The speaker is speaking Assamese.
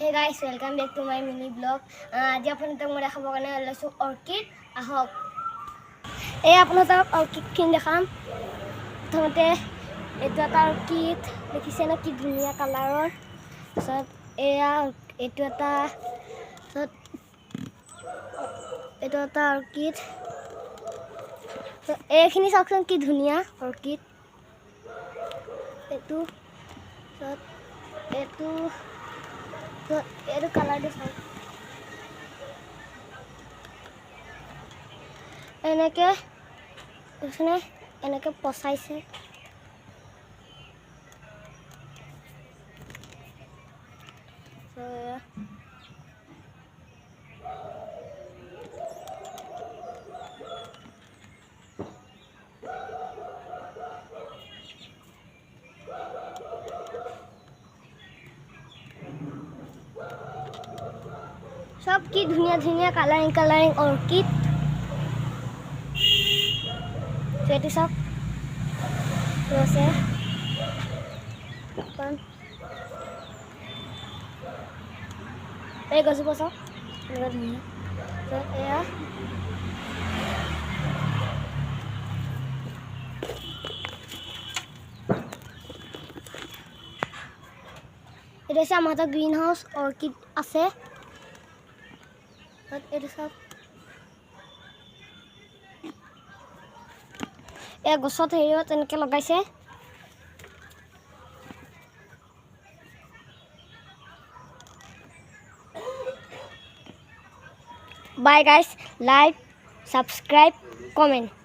Hey guys, welcome back to my mini vlog. आज अपन तक मोर देखाब কাৰণে লৈছো অৰ্কিড আহক এই আপোনাক অৰ্কিড কিন দেখাম প্ৰথমতে এইটো এটা অৰ্কিড দেখিছে না কি ধুনীয়া কালাৰৰ সব এয়া এইটো এটা অৰ্কিড তো এইখিনি চাওকচোন কি ধুনীয়া অৰ্কিড এইটো তো এর কালার দেখো এনেকে দেখছনে এনেকে পচাইছে सब की धुनिया धुनिया कलरिंग ऑर्किड सेट सब रोसे अपन एक गसु पसो लगा धुनिया तो एया এটা সে আমাদের গ্রিন হাউস অর্কিড আছে এটা সব এ গছত হেৰিও তেনেকে লগাইছে bye guys like subscribe comment